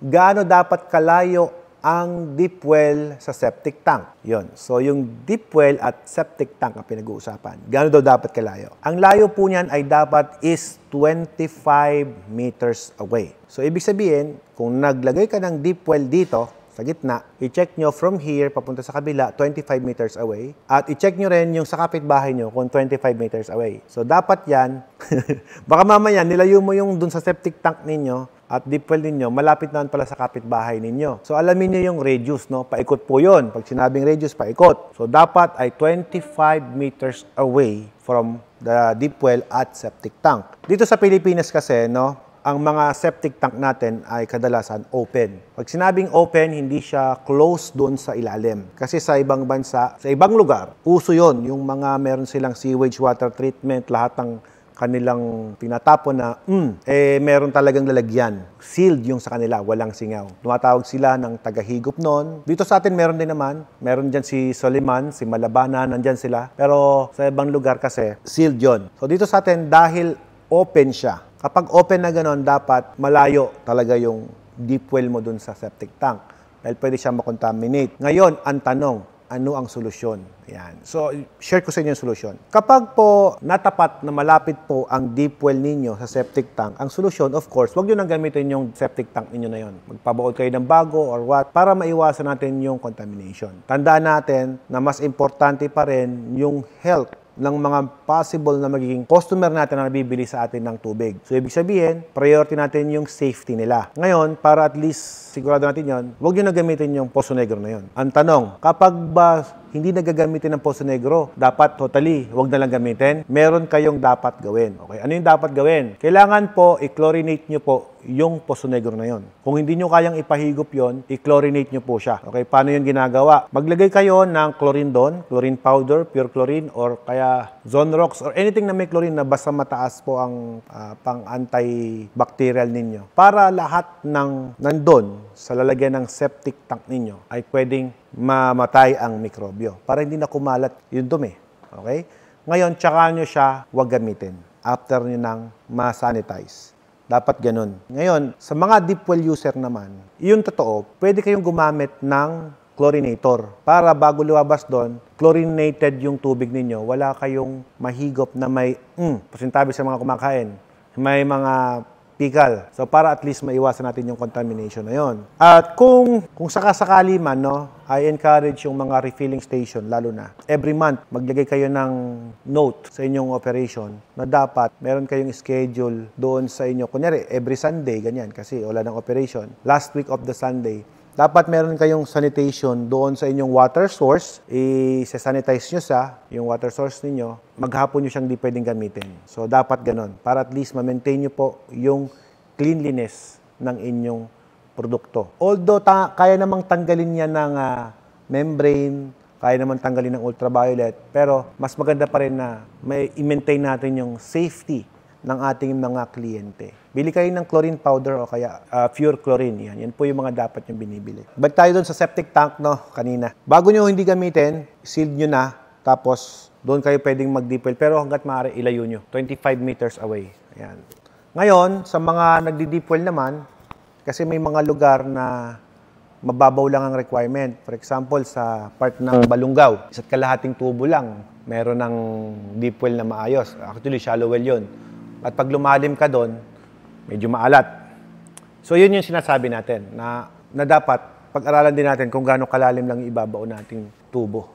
gaano dapat kalayo ang deep well sa septic tank. Yon. So, yung deep well at septic tank ang pinag-uusapan. Gaano daw dapat kalayo? Ang layo po niyan ay dapat is 25 meters away. So, ibig sabihin, kung naglagay ka ng deep well dito, sa gitna, i-check nyo from here, papunta sa kabila, 25 meters away. At i-check nyo rin yung sa kapitbahay nyo kung 25 meters away. So, dapat yan, baka mamaya, nilayo mo yung dun sa septic tank ninyo, at deep well ninyo, malapit naman pala sa kapitbahay ninyo. So, alamin niyo yung radius, no? Paikot po yun. Pag sinabing radius, paikot. So, dapat ay 25 meters away from the deep well at septic tank. Dito sa Pilipinas kasi, no, ang mga septic tank natin ay kadalasan open. Pag sinabing open, hindi siya close doon sa ilalim. Kasi sa ibang bansa, sa ibang lugar, uso yon yung mga meron silang sewage water treatment, lahat ng kanilang tinatapon na, meron talagang lalagyan. Sealed yung sa kanila, walang singaw. Tumatawag sila ng tagahigop noon. Dito sa atin meron din naman. Meron dyan si Soliman, si Malabana, nandyan sila. Pero sa ibang lugar kasi, sealed yon. So dito sa atin, dahil open siya. Kapag open na gano'n, dapat malayo talaga yung deep well mo dun sa septic tank. Dahil pwede siya makontaminate. Ngayon, ang tanong, ano ang solusyon? Yan. So, share ko sa inyo yung solusyon. Kapag po natapat na malapit po ang deep well ninyo sa septic tank, ang solusyon, of course, huwag nyo nang gamitin yung septic tank ninyo na yon. Magpabaon kayo ng bago or what, para maiwasan natin yung contamination. Tandaan natin na mas importante pa rin yung health ng mga possible na magiging customer natin na nabibili sa atin ng tubig. So, ibig sabihin, priority natin yung safety nila. Ngayon, para at least sigurado natin yon, huwag nyo na gamitin yung Poso Negro na yon. Ang tanong, kapag ba hindi nagagamitin ng Poso Negro, dapat totally, huwag na lang gamitin, meron kayong dapat gawin. Okay? Ano yung dapat gawin? Kailangan po, i-chlorinate nyo po yung Poso Negro na yon. Kung hindi nyo kayang ipahigop yon, i-chlorinate nyo po siya. Okay? Paano yun ginagawa? Maglagay kayo ng chlorine doon, chlorine powder, pure chlorine, or kaya Zonrox, or anything na may chlorine na basta mataas po ang pang-antibacterial ninyo. Para lahat ng nandun sa lalagyan ng septic tank ninyo ay pwedeng mamatay ang mikrobyo. Para hindi na kumalat yung dumi. Okay? Ngayon, tsaka nyo siya huwag gamitin after nyo nang ma-sanitize. Dapat ganun. Ngayon, sa mga deep well user naman, yung totoo, pwede kayong gumamit ng chlorinator. Para bago lumabas doon, chlorinated yung tubig ninyo. Wala kayong mahigop na may, pasintabi sa mga kumakain, may mga pickle. So, para at least maiwasan natin yung contamination na yon. At kung sakasakali man, no, I encourage yung mga refilling station, lalo na, every month, maglagay kayo ng note sa inyong operation na dapat meron kayong schedule doon sa inyo. Kunyari, every Sunday, ganyan, kasi wala ng operation. Last week of the Sunday, dapat meron kayong sanitation doon sa inyong water source. I-sanitize nyo yung water source ninyo. Maghapon nyo siyang di pwedeng gamitin. So, dapat ganon. Para at least ma-maintain nyo po yung cleanliness ng inyong produkto. Although, kaya namang tanggalin yan ng membrane, kaya namang tanggalin ng ultraviolet, pero mas maganda pa rin na may i-maintain natin yung safety ng ating mga kliyente. Bili kayo ng chlorine powder o kaya pure chlorine. Yan po yung mga dapat yung binibili. Balik tayo doon sa septic tank, no, kanina. Bago nyo hindi gamitin, sealed nyo na, tapos doon kayo pwedeng mag-deep well. Pero hanggat maaari, ilayo nyo. 25 meters away. Ayan. Ngayon, sa mga nagdi-deep well naman, kasi may mga lugar na mababaw lang ang requirement. For example, sa part ng Balungaw, isa't kalahating tubo lang, meron ng deep well na maayos. Actually, shallow well yun. At pag lumalim ka doon, medyo maalat. So, yun yung sinasabi natin na dapat pag-aralan din natin kung gaano kalalim lang ibabaw nating tubo.